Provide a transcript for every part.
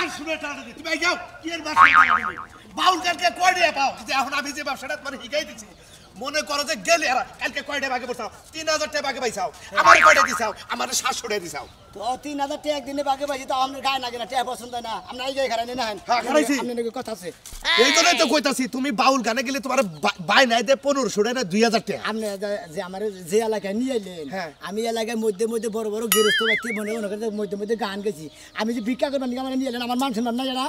মান শুনে টাকা দিই তুমি যাও কি এর মাস বাউল কালকে কয় টাকা পাও যে এখন আমি যে ব্যবসাটা তোমার শিখাই দিছি মনে করো যে গেলে আর কালকে কয় টাকা ভাগে পড়ছাও 3000 টাকা ভাগে পাইছাও আমার কয় টাকা দিছাও আমার 700 টাকা দিছাও তো 3000 টাকা একদিনে ভাগে পাইছি তো আমরা গায় না কেন টাকা পছন্দ না আমরা এই জায়গায় খারাই না হ্যাঁ খারাইছি আপনি নাকি কথা আছে এই জন্যই তো কইতাছি তুমি বাউল গানে গেলে তোমার বাই নাই দে 1500 টাকা 2000 টাকা আপনি যে আমার যে এলাকায় নিয়ে আইলেন আমি এলাকায় মধ্যে মধ্যে বড় বড় গৃহস্থ ব্যক্তি মনে করে মধ্যে মধ্যে গান গেছি আমি যে ভিক্ষা করবেন নাকি আমার নিয়ে এলেন আমার মান সম্মান না যারা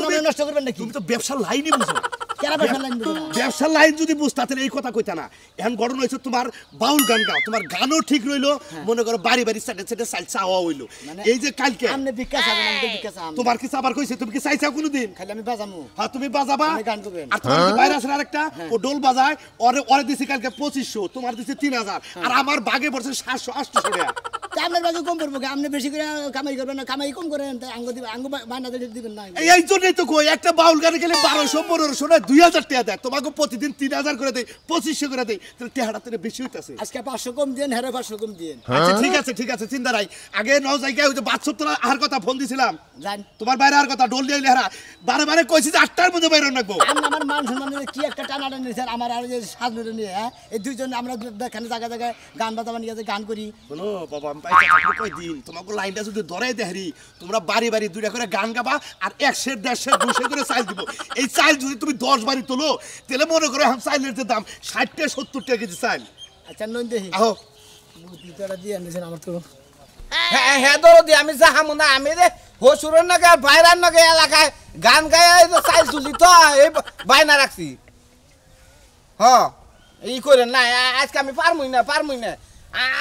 তুমি নষ্ট করবেন নাকি তুমি তো ব্যবসার লাইনই বুঝো কেন ব্যবসার লাইন বুঝো ব্যবসার লাইন যদি বুঝতা তাহলে এই কথা কইতা না এখন ঘটনা হইছে তোমার বাউল গান গাও তোমার গানও ঠিক রইলো মনে করো বাড়ি বাড়ি সেটে সেটে চাল চাওয়া হইলো এই যে কালকে আপনি ভিক্ষা চাবেন আমি ভিক্ষা চাম তোমার কি আবার কইছে তুমি কি চাইছাও কোনদিন খালি আমি বাজামু হ্যাঁ তুমি বাজাবা আমি গান করবেন আর তোমার কি বাইরে আছে আরেকটা ও ডোল বাজায় ওরে দিছি কালকে 2500 তোমার দিছি 3000 আর আমার ভাগে পড়ছে 700 800 টাকা আপনার ভাগে কম পড়বো আপনি বেশি করে কামাই করবেন না কামাই কম করেন তাই আঙ্গ দিবেন আঙ্গ বায়না দিবেন না এই জন্যই তো কই একটা বাউল গানে গেলে 1200 1500 না 2000 টাকা দেয় তোমাকে প্রতিদিন 3000 করে দেয় 2500 করে দেয় তাহলে টাকাটা তো বেশি হইতাছে আজকে 500 কম দেন হেরে 500 কম দেন আচ্ছা ঠিক আছে চিন্তা নাই আগে নও জায়গায় ওই যে 72 তোলা আর কথা ফোন দিছিলাম জান তোমার বাইরে আর কথা ডোল দিয়ে লেহারা বারে কইছি যে 8টার মধ্যে বাইরে রাখবো আমার মান সম্মান কি একটা টানাটা নিছে আমার আর যে সাজনুরে নিয়ে হ্যাঁ এই দুইজন আমরা দেখানে জায়গা জায়গায় গান বাজাবা নিয়ে গান করি বলো বাবা আমি পাইছি কই দিন তোমাকে লাইনটা যদি ধরে দেহরি তোমরা বাড়ি দুইটা করে গান গাবা আর 100 150 200 করে চাল দিব এই চাল যদি তুমি 10 বাড়ি তোলো তাহলে মনে করো এখন চাইলের যে দাম 60 টাকা 70 টাকা কেজি চাল আচ্ছা নন দেহি আহো বুদ্ধিটা দিয়ে আনছেন আমার তো হ্যাঁ দরদি আমি যাহামু না আমি রে হসুরের নাকি আর বাইরার নাকি এলাকায় গান গায়ে চাইল তুলি তো এই বাইনা রাখছি হ্যাঁ ই করেন না আজকে আমি পারমুই না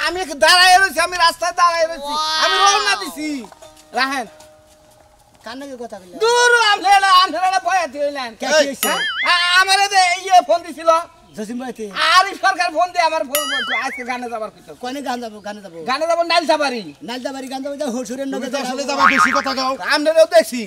আমি দাঁড়াই রয়েছি আমি রাস্তায় দাঁড়াই রয়েছি আমি রওনা দিছি রাহেন কান্নাকে কথা বললেন দূর আপনারা ভয়াতি হইলেন আমার ইয়ে ফোন দিছিল জসিম ভাইতে আরিফ সরকার ফোন দিয়ে আমার ফোন আজকে গানে যাবার কথা কোনে গান যাবো গানে যাবো নাইলসাবাড়ি গান যাবো হসুরের নগে আসলে যাবা বেশি কথা গাও আমরাও দেখছি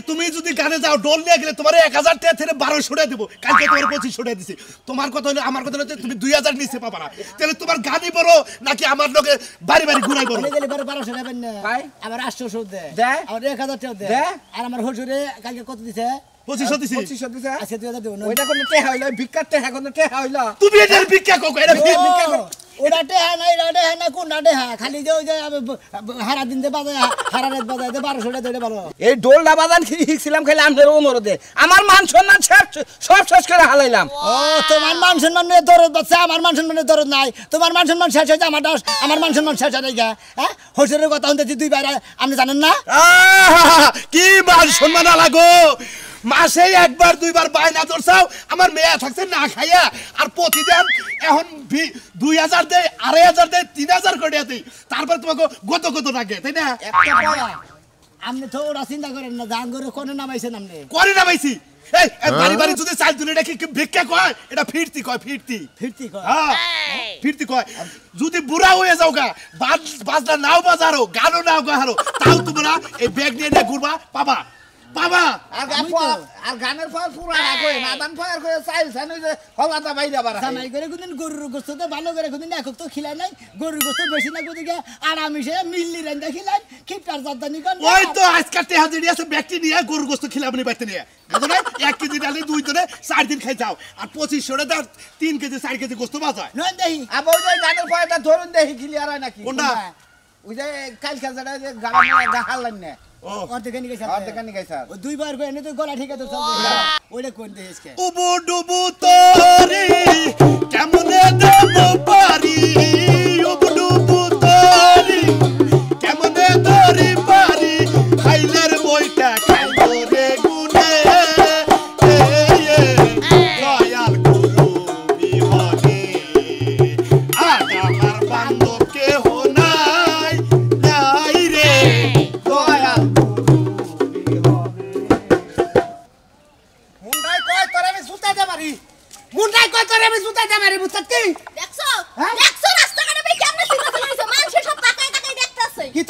তুমি যদি গানে যাও ডোল নিয়ে গেলে তোমার 1000 টাকা থেকে 1200 টাকা দেব কালকে তোমার 2500 টাকা দিছি তোমার কথা হলো আমার কথা হলো তুমি 2000 নিচে পাবা না তাহলে তোমার গানই বড় নাকি আমার লগে বাড়ি ঘুরাই বড় গেলে 1200 টাকা না ভাই আমার 800 দেয় দেয় আর 1000 টাকা দেয় আর আমার হসুরে কালকে কত দিছে 2500 দিছি 2500 দিছে আচ্ছা 2000 দেব না ওইটা কোন টেহা হইলো ভিক্ষার টেহা কোন টেহা হইলো তুমি এটার ভিক্ষা কও এটা ভিক্ষা কও ওটা টেহা না কোন টেহা খালি যে ওই যে হারা দিন দে বাজায় হারা রাত বাজায় 1200 টাকা দেলে ভালো এই ডোলটা বাজান শিখছিলাম খালি আমদের অনুরোধে আমার মান সম্মান সব শেষ করে হালাইলাম ও তোমার মান সম্মান নিয়ে দরদ বাচ্চা আমার মান সম্মানের দরদ নাই তোমার মান সম্মান শেষ হয়েছে আমার মান সম্মান শেষ হয়ে গেছে হ্যাঁ হসুরের কথা শুনতেছি দুই বাইরে আপনি জানেন না কি মান সম্মান লাগো মাসে একবার দুইবার বায়না ধরছাও আমার মেয়ে থাকছে না খাইয়া আর প্রতিদিন এখন 2000 দেয় 2500 দেয় 3000 করে দেয় তারপর তোমাকে গত লাগে তাই না আপনি তো ওরা চিন্তা করেন না দান করে কোনে নামাইছেন আপনি করে নামাইছি এই বাড়ি যদি চাল তুলে এটা কি ভিক্ষা কয় এটা ফিরতি কয় হ্যাঁ ফিরতি কয় যদি বুড়া হয়ে যাও গা বাজনা নাও বাজারো গানও নাও গাহারো তাও তোমরা এই ব্যাগ নিয়ে ঘুরবা পাবা আর গানের ফল পুরা রাখো না দান ফল করে চাইল সান ওই যে হলাটা বাইরে বাড়া জামাই করে কোনদিন গরুর গোশত তো ভালো করে কোনদিন একক তো খিলাই নাই গরুর গোশত বেশি না কোদিকে আরামিসে মিল্লি রান্দা খিলাই খিপার জাদানি কোন ওই তো আজকাল টেহা জেডি আছে ব্যক্তি নিয়ে গরুর গোশত খিলাবনি বাইতে নিয়ে বুঝো না 1 কেজি ডালে 2 দিনে 4 দিন খাই যাও আর 2500 টাকা 3 কেজি 4 কেজি গোশত বাজায় নন দেহি আবার ওই গানের ফলটা ধরুন দেখি ক্লিয়ার হয় নাকি কোনটা ওই যে কালকা যেটা যে গান গাহালেন না ও অর্ধেকানি গাইছে ও দুইবার কই এনে তো গলা ঠিক আছে সব ওইটা কোন দেশকে উবু ডুবু তোরে কেমনে দেব পারি উবু ডুবু তোরে কেমনে ধরি পারি খাইলের বইটা খাইলো রে গুনে দয়াল গুরু বিহনে আর আমার বান্ধব কেহ নাই রে দয়াল মুন্ডাই কয় তোরে আমি সুতাইতে মারি বুঝছত কি দেখছো রাস্তাঘাটে ভাই কেমনে সিনেমা চলছে মানুষ সব তাকায় দেখতাছে কি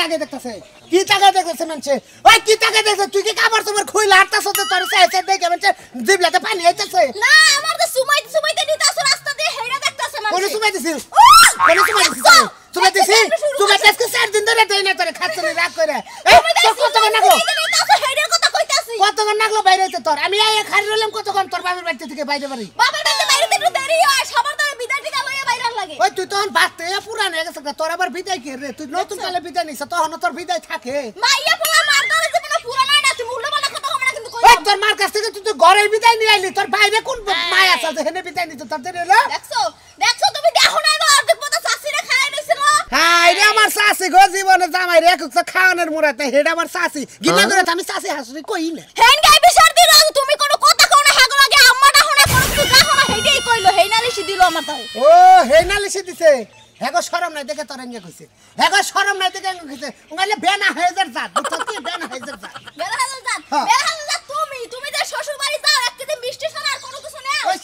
তাকে দেখতেছে মানুষে ওই কি তাকে দেখছে তুই কি কাপড় তোমার খুইলা হাঁটতাছ তো তোর চাইছে দেখে মানুষে জিবলাতে পানি আইতাছে না আমার তো সুমাইতে দিতাছো রাস্তা দিয়ে হেইরা দেখতাছে মানুষ কোন সুমাই দিছিস সুমাই দিছিস তুই আজকে 4 দিন ধরে দেই না তোরে খাচ্ছনি রাগ করে এই কত টাকা নাগো আমি এই খালি রইলাম কতক্ষণ তোর বাবার বাড়ি থেকে বাইরে বাড়ি বাবার বাড়িতে বাইরে একটু দেরি হয় সবার তো বিদায় টিকা লইয়া বাইরে লাগে ওই তুই তখন বাড়তে পুরান হয়ে গেছে তোর আবার বিদায় কে রে তুই নতুন কালে বিদায় নিছ তখন তোর বিদায় থাকে মাইয়া পোলা মার দাও যে না পুরানা না তুমি উল্টো পাল্টা কথা হবে না কিন্তু কই ওই তোর মার কাছ থেকে তুই তো ঘরের বিদায় নিয়ে আইলি তোর বাইরে কোন মায়া আছে যে হেনে বিদায় নিত তার দেরি হলো দেখছো তুমি দেখো না অর্ধেক পথে চাষিরে খায় নিছিল হ্যাঁ এটা আমার শাশি গো জীবনে জামাই রে একক খাওয়ানোর মুরাতে হেডা আমার শাশি গিনা করে আমি শাশি হাসুরি কই না হেন গাই বিচার দিল তুমি কোনো কথা কও না হাগো লাগে আম্মাটা হনে কোনো কিছু দেখো না হেইটাই কইলো হেইনালিশি দিল আমার তাই ও হেনালিশি দিছে হেগো শরম নাই দেখে তোর এঙ্গে কইছে হেগো শরম নাই দেখে এঙ্গে কইছে উঙ্গালে বেনা হাজার জাত বুঝছস বেনা হাজার জাত বেলা তুমি যে শ্বশুর বাড়ি যাও এক কেজি মিষ্টি ছাড়া আর কোনো কিছু না ওই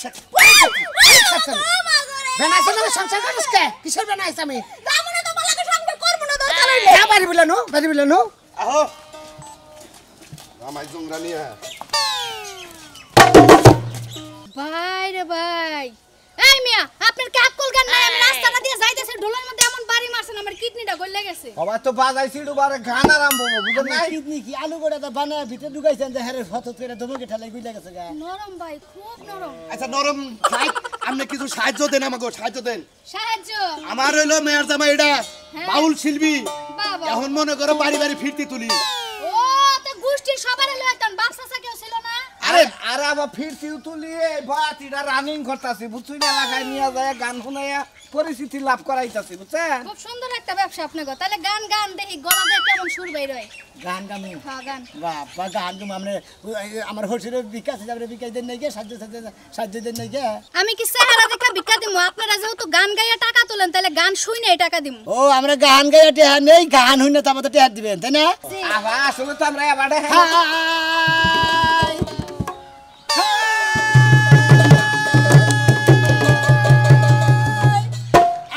বেনা আছে না সংসার করিস কে কিসের বেনা আছে আমি দামনে তো বলাকে সংসার করব না দরকার হইলে হ্যাঁ বাড়ি বিলেনো আহো আমায় জংরা নিয়ে ভাই রে ভাই এই মিয়া আপনার কি আকল জ্ঞান নাই আমি রাস্তা না দিয়ে যাইতেছি ঢোলের মধ্যে এমন বাড়ি মারছেন আমার কিডনিটা গলে গেছে বাবা তো বাজাইছি দুবারে গান আরম্ভ বুঝো নাই কিডনি কি আলু গোড়া তো বানা ভিতরে ঢুকাইছেন যে হেরে ফটো করে দমকে ঠেলাই গুইলা গেছে গা নরম ভাই খুব নরম আচ্ছা নরম খাই আপনি কিছু সাহায্য দেন আমাকে সাহায্য দেন সাহায্য আমার হইলো মেয়ের জামাই এটা বাউল শিল্পী বাবা এখন মনে করো বাড়ি বাড়ি ফিরতি তুলি ও তো গোষ্ঠীর সবার হলো একজন বাক্সাসা কেউ ছিল না আরে আরে আবার ফিরছি তুলি এই বাতিটা রানিং করতাছি বুঝছুই না এলাকায় নিয়ে যায় গান শুনাইয়া পরিস্থিতি লাভ করাইতাছি বুঝছেন খুব সুন্দর একটা ব্যবসা আপনাকে তাহলে গান গান দেখি গলা দিয়ে কেমন সুর বের হয় গান গামি হ্যাঁ গান বাবা গান গাম আমরা আমার হর্ষের বিকাশ যাবে বিকাশ দেন নাই গে সাহায্য দেন নাই গে আমি কি চেহারা দেখা ভিক্ষা দিমু আপনারা যেহেতু গান গাইয়া টাকা তোলেন তাহলে গান শুনে টাকা দিমু ও আমরা গান গাইয়া টেহা নেই গান হইনা তো আমাদের টেহা দিবেন তাই না আবার আসলে তো আমরা এবারে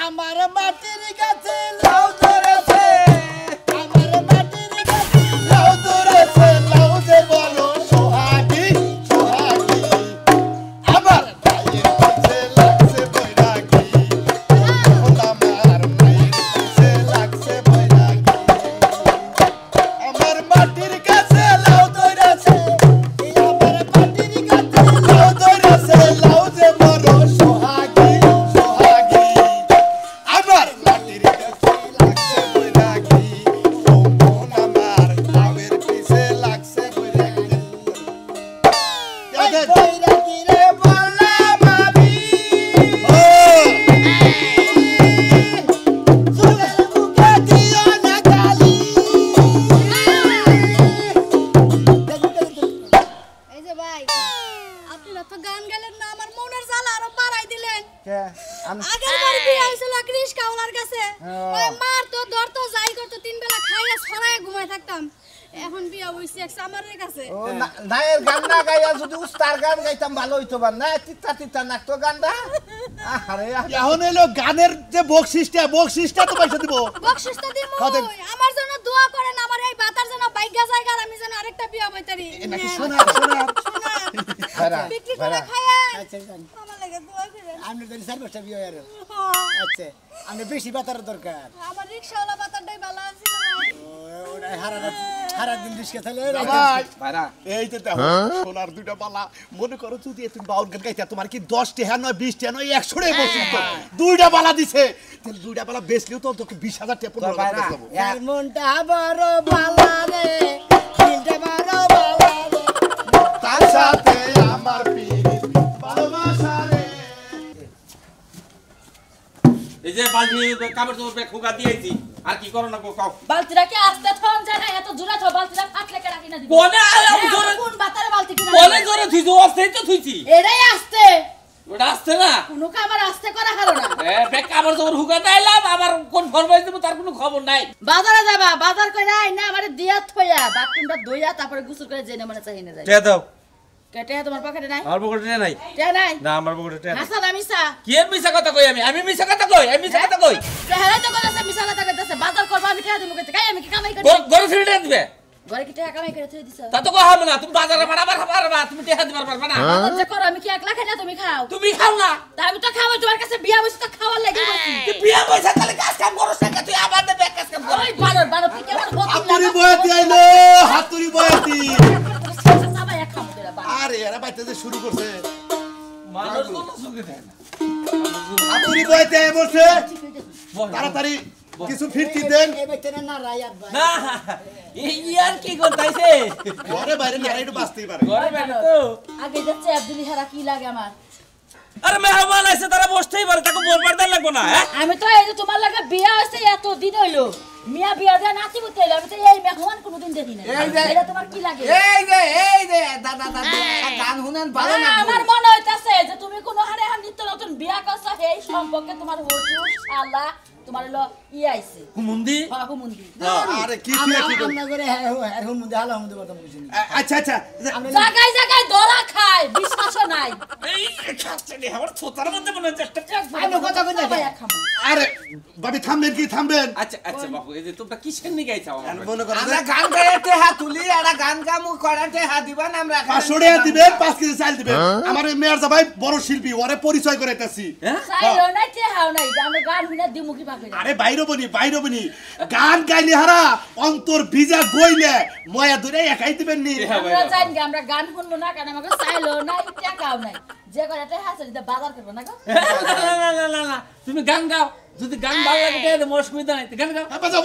আমার মাটির কাছে লাউ ধরেছে আমার মাটির কাছে লাউ ধরেছে লাউ যে বলো সোহাগী সোহাগী আমার ভাইয়ের কাছে লাগছে বৈরাগী আমার মায়ের কাছে লাগছে বৈরাগী আমার মাটির কাছে লাউ ধরেছে আমার মাটির কাছে লাউ ধরেছে লাউ যে বলো সোহাগী সোহাগী আমার মাটির কাছে লাগছে বৈরাগী মন আমার লাউয়ের পিছে লাগছে বৈরাগী বৈরাগী রে বললাম আমি সুরের মুখে দিও না গালি এই যে ভাই আপনারা তো গান গাইলেন না আমার মনের জ্বালা আরো বাড়াই দিলেন আগের বার বিয়ে হয়েছিল কৃষ কাউলার কাছে ওই মার তো ধরতো যাই করতো 3 বেলা খাইয়া ছড়ায় ঘুমায় থাকতাম এখন বিয়ে হইছে এক সামারের কাছে ও নায়ের গান না গাইয়া যদি উস্তার গান গাইতাম ভালো হইতো বা না তিতা তিতা নাকতো গানটা আরে এখন এলো গানের যে বকশিসটা তো পয়সা দিব বকশিস তো দিমু খাদেন। আমার জন্য দোয়া করেন আমার এই বাতার জন্য বাইগা জায়গা আর আমি যেন আরেকটা বিয়ে হইতারি নাকি সোনার ভাড়া বিক্রি করে খায় আচ্ছা জান আমার লাগে দোয়া করেন আমরা তো সার বসে বিয়ে আর আচ্ছা আমরা বেশি বাতার দরকার আমার রিকশাওয়ালা বাতারটাই ভালো আছিল ভাই ওরা হারা দিন দিশকে তাহলে ভাই ভাড়া এই যে দেখো সোনার দুইটা বালা মনে করো যদি তুমি বাউল গান গাইতে তোমার কি 10 টাকা নয় 20 টাকা নয় 100 টাকা বসে তো দুইটা বালা দিছে তাহলে দুইটা বালা বেচলেও তো 20000 টাকা 15000 টাকা পাবো এর মনটা বড় বালা রে দিলটা বড় বালা রে তার সাথে আমার পিরিত ভালোবাসা রে এই যে বালতি কাপড় চোপড় খোকা দিয়েছি আর কি করো না কাও বালতিটা কি আস্তে থন যায় না এত জোরে থ বালতিটা ফাটলে কেডা কিনা দিবি কোনে আম জোরে কোন বাতারে বালতি কিনা কোনে জোরে থুইছো অস্তেই তো থুইছি এটাই আস্তে ওটা আসছে না কোনো কামার আস্তে করা হলো না এ বে কাপড় চোপড় হুকা দাইলাম আবার কোন ফরমাইছ দেব তার কোনো খবর নাই বাজারে যাবা বাজার কইরা আই না আমারে দিয়া থইয়া বাথরুমটা ধইয়া তারপরে গোসল করে জেনে মনে চাইনে যায় তে দাও কেটে তোমার পকেটে নাই আমার পকেটে নাই তে নাই না আমার পকেটে নাই হাসা দামিসা কি এর মিছা কথা কই আমি মিছা কথা কই আমি মিছা কথা কই চেহারা তো কইতাছে মিছা কথা কইতাছে বাজার করবা আমি টাকা দিমু কইতে কাই আমি কি কামাই করি গরু ছিড়ে দিবে ঘরে কি টাকা কামাই করে থই দিছ তা তো কহাম না তুমি বাজারে বাড়াবার পারবা তুমি টাকা দিবার পারবা না বাজার যে করো আমি কি একলা খাই না তুমি খাও তুমি খাও না তা আমি তো খাওয়াই তোমার কাছে বিয়া বসে তো খাওয়ার লাগি বসি তুই বিয়া পয়সা তাহলে কাজ কাম করছ না তুই আবার দেবে কাজ কাম কর ওই বানর বানর কি আমার বকি হাতুড়ি বয়াতি আইলো হাতুড়ি বয়াতি সাবাই এক খাম করে বানর আর আরে এরা বাইতে যে শুরু করছে মানুষ কোনো সুখে থাকে না আপনি বইতে বসে তাড়াতাড়ি কিছু ফিরতি দেন এই বেচতে না রায়াত ভাই না এই ইয়ার কি করতাইছে ঘরে বাইরে না একটু বাঁচতেই পারে ঘরে বেড়ে তো আগে যাচ্ছে আব্দুল হারা কি লাগে আমার আরে মেহমান আছে তারা বসতেই পারে তাকে বলবার দেন লাগবো না হ্যাঁ আমি তো এই যে তোমার লাগে বিয়া হইছে এত দিন হইলো মিয়া বিয়া দেয়া নাতি বুতে হইলো আমি তো এই মেহমান কোনোদিন দেখি না এটা তোমার কি লাগে এই যে দাদা গান শুনেন ভালো না আমার মনে হইতাছে যে তুমি কোনো হারে নিত্য নতুন বিয়া করছো এই সম্পর্কে তোমার হুজুর শালা তোমার হলো আইছে হুমুন্দি হ্যাঁ হুমুন্দি আরে কি ফিরে কি আমরা করে এখন মধ্যে হালা মধ্যে কথা বুঝিনি আচ্ছা আচ্ছা জায়গায় জায়গায় দরা খায় বিশ্বাস নাই এই খাচ্ছে রে আমার ছোটার মধ্যে মনে হচ্ছে একটা আমি কথা কই না আরে ভাবি থামবেন কি থামবেন আচ্ছা আচ্ছা বাবু এই যে তোমরা কিসের নিয়ে গাইছো আমার মনে করেন আমরা গান গাইতে হাত তুলি এরা গান গামু করাতে হাত দিবেন আমরা 500 টাকা দিবেন 5 কেজি চাল দিবেন আমার মেয়ার ভাই বড় শিল্পী ওরে পরিচয় করাইতাছি চাইলো নাই তেহাও নাই আমরা গান বিনা দিমু কি পাবে আরে বাইরে বনি গান গাইলে হারা অন্তর ভিজা গইলে ময়া দূরে একাই দিবেন নি আমরা জানি কি আমরা গান শুনবো না কারণ আমাকে চাইলো নাই টাকাও নাই যে কয়টা হাসে দিতে বাজার করব না গো না তুমি গান গাও যদি গান ভালো লাগে তাহলে মোর অসুবিধা নাই গান গাও বাজাও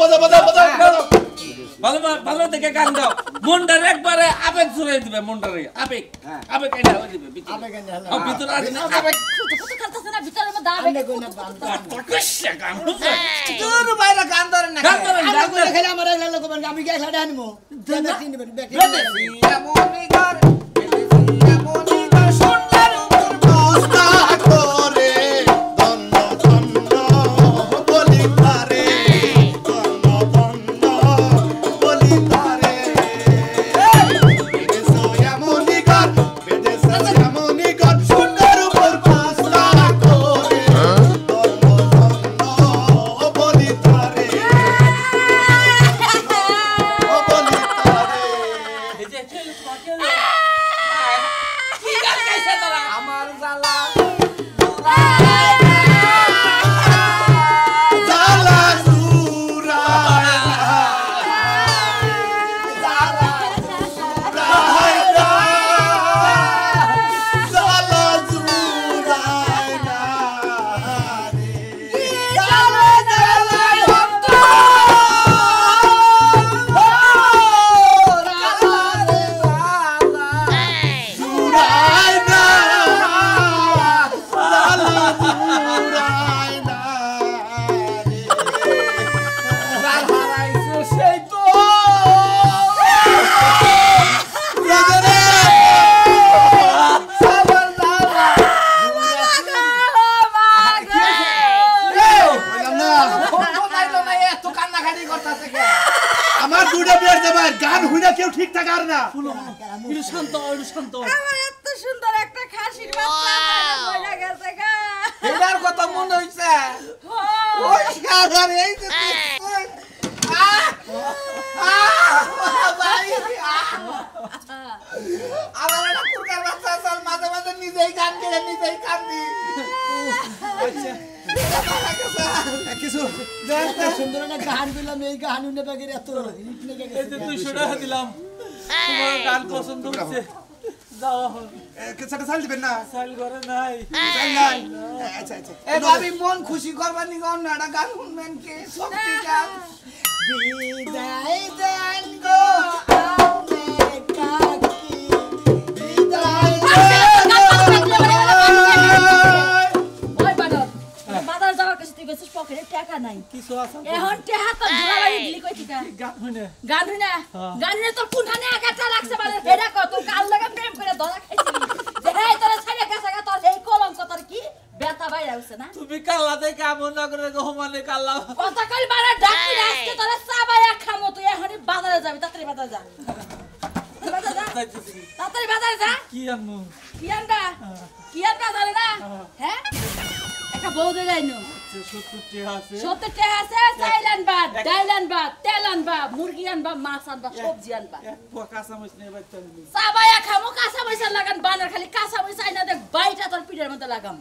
ভালো ভালো দেখে গান গাও মনটা একবারে আবেগ জুড়ে দিবে মনটারে আবেগ এটা হয়ে দিবে ভিতরে আছে না আবেগ কত খালতাছ না ভিতরে মধ্যে আবে কই না কষ্ট গান তোর বাইরে গান ধরে না গান ধরেন, গান ধরেন। খেলে আমার এলা লোক আমি গিয়ে সাড়ে আনবো তুমি চিনি বেটি এমনই গান এমনই গান সুন্দর দোস্তা করে দন্ন দন্ন বলি তারে দন্ন দন্ন বলি তারে বেদেশো এমনই গান সুন্দর উপর দোস্তা করে দন্ন দন্ন বলি তারে বলি তারে এই যে খেলে তোমাকে কি গান গাইছে তোরা আমার জ্বালা জালা সুরায় জালা সুরায় না রে জালা সুরায় না জালা সুরায় না হারাইছে সেই তো এত কান্নাকাটি করতেছে কে আমার দুইটা বিয়ার দেবার গান হইনা কেউ ঠিক থাকে আর না শান্ত আমার এত সুন্দর একটা খাসির বাচ্চা মরে গেছে গা এটার কথা মনে হইছে ওই শালার এই যে আমার একটা কুরকার বাচ্চা আছে মাঝে মাঝে নিজেই গান গেলে নিজেই কান্দি কিছু সুন্দর না গান দিলাম এই গান উনে বাগের এত এই যে 200 টাকা দিলাম তোমার গান পছন্দ হচ্ছে যাও কিছুটা চাল দিবেন না সাইল করে নাই চাল নাই আচ্ছা আচ্ছা এ ভাবি মন খুশি করবার নি গান না গান শুনবেন কে শক্তি গান বিদায় দেন গো আমনে কাকি বিদায় ওই বাদর বাজার যাওয়ার কাছে তুই গেছিস পকেটে টাকা নাই কিছু আছে এখন টাকা তো জোড়াবাড়ি দিলি কই ঠিকা গান হইনে গান হইনা তোর কোনখানে একাটা লাগছে মানে হেডা কত তোর কাল লাগা প্রেম করে ধরা খাইছিলি যে হেই তোর ছাইরা গেছে গা তোর এই কলঙ্ক তোর কি ব্যথা বাইরে হইছে না তুমি কাল্লাতে কামন না করে গো মানে কাল্লা কথা কই বারে ডাকি আজকে তোর চাবায়া খামো তুই এখনই বাজারে যাবি তাড়াতাড়ি বাজারে যা তাড়াতাড়ি বাজারে যা কি আনমু কি আনবা জানে না হ্যাঁ একটা বউ দে যাইনো 70 টাকা আছে 70 টাকা আছে চাইল আনবা ডাইল আনবা তেল আনবা মুরগি আনবা মাছ আনবা সবজি আনবা এক পোয়া কাঁচা মরিচ নিয়ে বাইতে আনবি চাবায়া খামো কাঁচা মরিচ লাগান বানার খালি কাঁচা মরিচ আইনা দেখ বাইটা তোর পিঠের মধ্যে লাগাম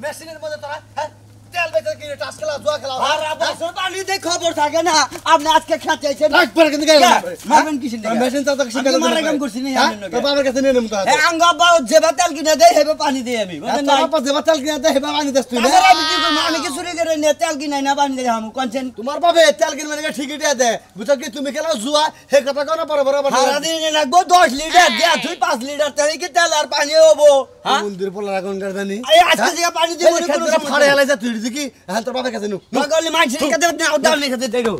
মেশিনের মধ্যে তোরা হ্যাঁ তেল বেচে কিনে টাস খেলা জুয়া খেলা আর বছর পানি দে খবর থাকে না আপনি আজকে খেতে আইছেন একবার কিন্তু গেল মারবেন কিসের দিকে মেশিন চাচা কিসের দিকে মারা কাম করছি না তো বাবার কাছে নিয়ে নেম তো এ আঙ্গা বাও যেবা তেল কিনে দেই হেবে পানি দেই আমি বুঝেন না বাবা যেবা তেল কিনে দেই হেবে পানি দেস তুই না আমি কি করব আমি কি চুরি করে নে তেল কিনাই না পানি দেই হামু কোনছেন তোমার বাবে তেল কিনে মানে ঠিকই দে বুঝছ কি তুমি খেলা জুয়া হে কথা কোন বড় বড় সারা দিন লাগবো 10 লিটার দে তুই 5 লিটার তেল কি তেল আর পানি হবো হ্যাঁ মন্দির পোলা রাখুন জানি এই আজকে যে পানি দিব কোনো ফাড়ে আলাইছা তুই দেখি হ্যাঁ তোর বাবা কাছে নু নগলি মাইছে কাছে দাও দাও নি কাছে দেইরো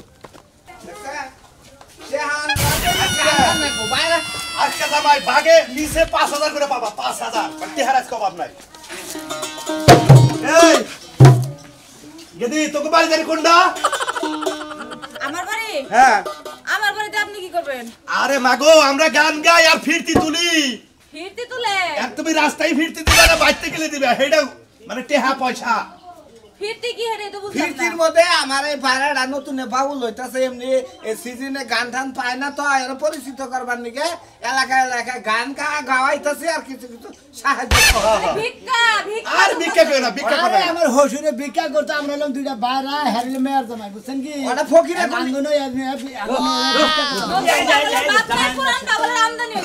সেহান বাইরে আজকে জামাই ভাগে নিচে 5000 করে পাবা 5000 টেহারাজ কবাব নাই এই গেদি তোকে বাড়ি জানি কোনটা আমার বাড়ি হ্যাঁ আমার বাড়িতে আপনি কি করবেন আরে মাগো আমরা গান গাই আর ফিরতি তুলি ফিরতে তুলে আর তুমি রাস্তায় ফিরতি দিবে না বাইতে গেলে দিবে হেডা মানে টেহা পয়সা ফিরতে কি হেরে তো বুঝলাম ফিরতির না মধ্যে আমার এই বাইরেটা নতুন বাউল হইতাছে এমনি এই সিজনে গান টান পায় না তো এর পরিচিত করবার নিকে এলাকায় গান গাওয়াইতাছে আর কিছু কিছু সাহায্য ভিক্ষা ভিক্ষা আর ভিক্ষা কই না ভিক্ষা আরে করে আমার হসুরে ভিক্ষা করতে আমরা লম দুইটা বাইরা হেরিলে মেয়ার জামাই বুঝছেন কি ওটা ফকিরে আঙ্গনো পুরান বাবলের আমদানি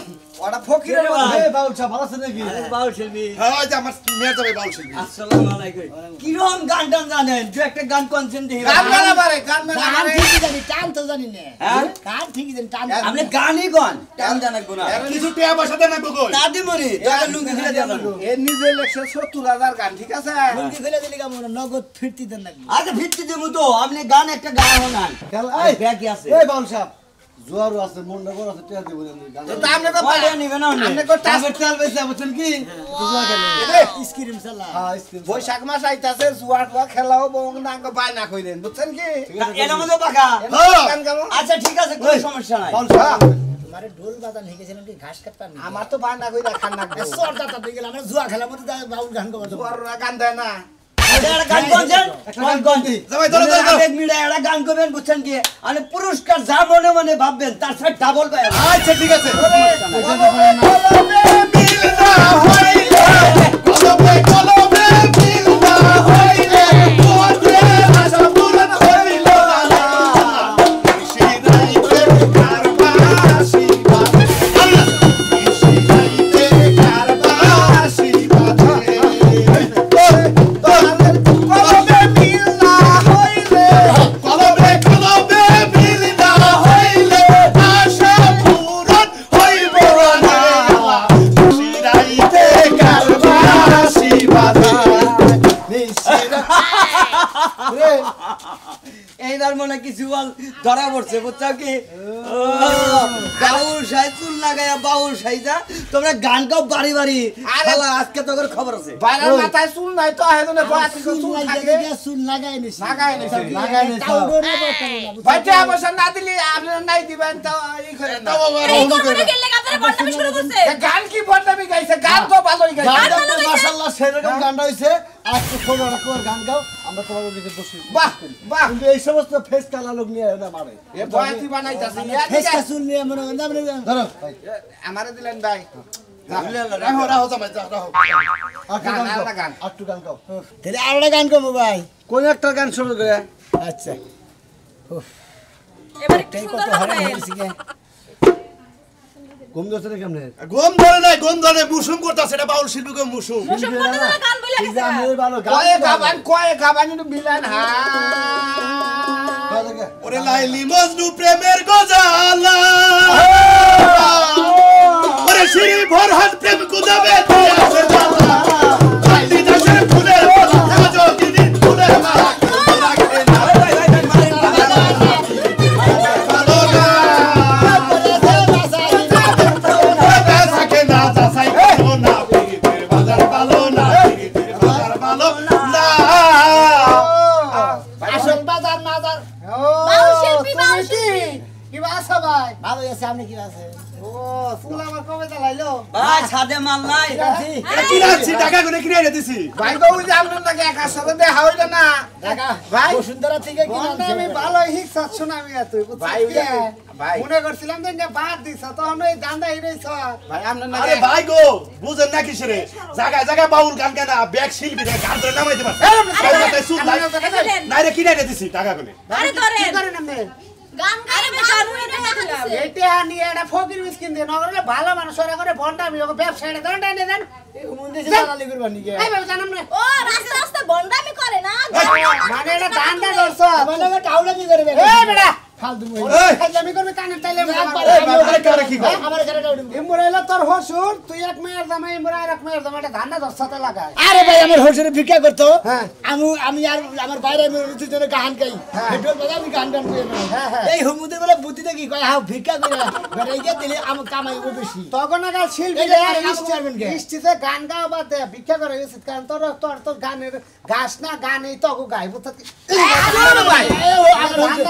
ওটা ফকিরে এই বাউল সাহেব ভালো আছেন নাকি বাউল শিল্পী হ্যাঁ ওই যে আমার মেয়ে যাবে বাউল শিল্পী আসসালামু আলাইকুম কিরকম গান টান জানেন দু একটা গান কোনছেন দেখি গান গানা পারে গান গান পারে ঠিকই জানি টান তো জানি না হ্যাঁ? গান ঠিকই জানি টান আপনি গানই গান টান জানা গুনা কিছু টেহা পয়সা দেন না কই দাদি মরি দাদা লুঙ্গি ফেলে দেন এর নিজে 170,000 গান ঠিক আছে লুঙ্গি ফেলে দিলি কেমন নগদ ফিরতি দেন নাকি আচ্ছা ফিরতি দেবো তো আপনি গান একটা গান হনান এই ব্যাগ আছে এই বাউল সাহেব জোয়ারও আছে মন্ডা বড় আছে টিয়া দেব গান তো আপনি কো পালিয়ে নিবে না আপনি কো টাস তেল বেচা বুঝছেন কি জুয়া খেলে স্ক্রিম চালা হ্যাঁ স্ক্রিম বৈশাখ মাস আইতাছে জুয়া টুয়া খেলাও বং নাঙ্গ বায়না কইরেন বুঝছেন কি এর মধ্যে বাকা গান গাবো আচ্ছা ঠিক আছে কোনো সমস্যা নাই বাউল সাহেব তোমারে ঢোল বাজান হয়ে গেছিলাম কি ঘাস কাটতাম আমার তো বায়না কইরা খান না সর দাতা দিয়ে গেলাম আমরা জুয়া খেলার মধ্যে বাউল গান গাবো জুয়ার গান দেয় না গান কোনছেন গান কোনটি জামাই ধরো ধরো এক মিনিট একটা গান করবেন বুঝছেন কি মানে পুরস্কার যা মনে মনে ভাববেন তার সাথে ডাবল পায় আচ্ছা ঠিক আছে এইবার মনে কিছু বল ধরা পড়ছে বুঝছো কি বাউল সাই চুল লাগাইয়া বাউল সাইজা তোমরা গান গাও বাড়ি বাড়ি শালা আজকে তোর খবর আছে বাইরের মাথায় চুল নাই তো হেদনে বাতি চুল থাকে চুল লাগাই নিছি লাগাই নিছি লাগাই নিছি বাইতে অবশ্য না দিলি আপনি নাই দিবেন তো এই করে না এই কোরবানি গেলে আপনারা বন্ডামি শুরু করছে গান কি বন্ডামি গাইছে গান তো ভালোই গাইছে মাশাআল্লাহ সেরকম গানটা হইছে আজকে খবর রাখো গান গাও আমরা তোমাদের কাছে বসি বাহ বাহ কিন্তু এই সমস্ত ফেস কালা লোক নিয়ে না মারে এ বয়াতি বানাইতাছে ফেস কা চুল নিয়ে মনে ধরো আমারে দিলেন ভাই রাহো রাহো জামাই যা রাহো একটু গান গাও তাহলে আরেকটা গান গাবো ভাই কোন একটা গান শুরু করে আচ্ছা এবারে কি তাই সুন্দর কত হবে হরে হয়েছে কে ঘুম ধরছে না কেমনে গম ধরে নাই গম ধরে মুসুম করতাছে এটা বাউল শিল্পীকে মুসুম মুসুম করতে তো গান বলে এই যে আমি ভালো কয়ে গাবান কিন্তু মিলান হা ওরে লাইলি মজনু প্রেমের গজালা ওরে শ্রী ভরহাট প্রেম কুদাবে আছে জালা লাইলি দাসের ফুলের মালা সাজো দিদি ফুলের মালা ভালো আছে আপনি কি আছে ও ফুল আমার কবে চালাইলো ভাই ছাদে মাল নাই এটা কি রাখছি টাকা গুনে কিনে এনে দিছি ভাই গো বুঝি আপনার নাকি একা সাথে দেখা হইলো না ভাই বসুন্ধরা থেকে কিনা আমি ভালো হিসাব শুনামি তুই ভাই ভাই মনে করছিলাম যে বাদ দিছ তখন ওই দান্দা হিরেছ ভাই আপনার আরে নাকি ভাই গো বুঝেন না কিসেরে জায়গায় জায়গায় বাউল গান গানা ব্যাগ শিল্পী রে গান ধরে নামাইতে পারে নাই রে কিনে এনে দিছি টাকা গুনে আরে ধরে কি করে নামে গান গাইলে বেচারু এনে দিলাম এইটা নিয়ে এটা ফকির মিসকিন দিয়ে নগরে ভালো মানুষ ওরা করে বন্ডামি ওকে ব্যবসায়ীরা দন্ডা এনে দেন মুন্ডে জানালি করবা নিকে এই বাবা জানাম না ও রাস্তা রাস্তা বন্ডামি করে না মানে এটা দান্দা করছ মানে টাউলা কি করবে এই বেটা ফালতু এই আমি করবে কানে তাইলে এই কারে কি কর আমার ঘরে টাউলা ইমরাইলা তোর হসুর তুই এক মেয়ের জামাই ইমরাই এক মেয়ের জামাই এটা ধান্দা দর্শাতে লাগায় আরে ভাই আমার হোসেনে ভিক্ষা করতো হ্যাঁ। আমি আর আমার বাইরে আমি দুজনে গান গাই হেডফোন বাজা আমি গান গান করি এই হুমুদের বলে বুদ্ধিতে কি কয় হাও ভিক্ষা করে বেটাই গিয়ে দিলে আমার কামাইব বেশি তখন আগে শিল্পী এই যে আর ইস পারবেন কে? ইষ্টিতে গান গাও বা দে ভিক্ষা করে উচিত কারণ তোর তোর তোর গানের গাছ না গান এই তগু গাইব থাকি ভাই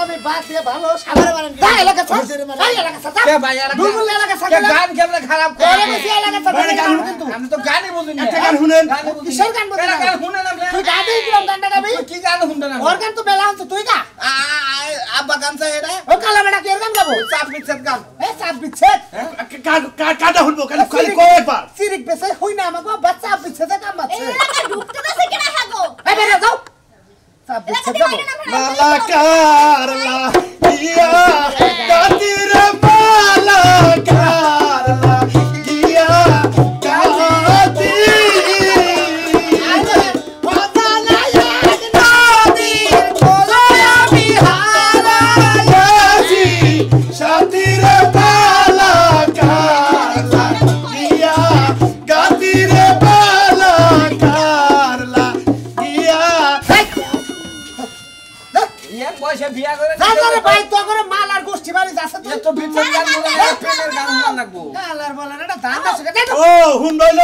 আমি বাদ দিয়ে ভালো আমার মারেন তাই এলাকা ছাড় হোসেনে মারেন। তাই এলাকা ছাড় কে ভাই আর বুলবুল এলাকা ছাড় গান কেমনে খারাপ করে করে বেশি এলাকা ছাড় মানে গান কিন্তু আমি তো গানই বুঝি না একটা গান শুনেন কিসের গান বলছিস গান শুনে না তুই গাবি কিরম গানটা গাবি কি গান শুনতে না ওর গান তো বেলা আনছ তুই গা আব্বা গান চাই এটা ও কালা বেটা কি গান গাবো চাপ বিচ্ছেদ গান এ চাপ বিচ্ছেদ কাটা শুনবো খালি খালি কয়বার সিরিক বেসে হই না আমাকে বাচ্চা বিচ্ছেদ কাম আছে এলাকা ঢুকতে দাসে কিনা হাগো এই বেটা যাও চাপ এলাকা বিচ্ছেদ দিবাই গাবো না মালাকার লা ইয়া কাতির মালাকার লা ইয়া কাতি শাতির মালাকার লা ইয়া কাতির মালাকার লা ইয়া এক বয়সে বিয়া করে জানারে ভাই তো করে মাল আর গোষ্ঠী বাড়ি যাচ্ছে তুই তো বিচ্ছেদ গান বলে প্রেমের গান শুনতে লাগবো কালার বলে এটা ধান আছে ও হুন্ডইলো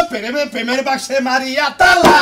প্রেমের বাক্সে মারিয়া তালা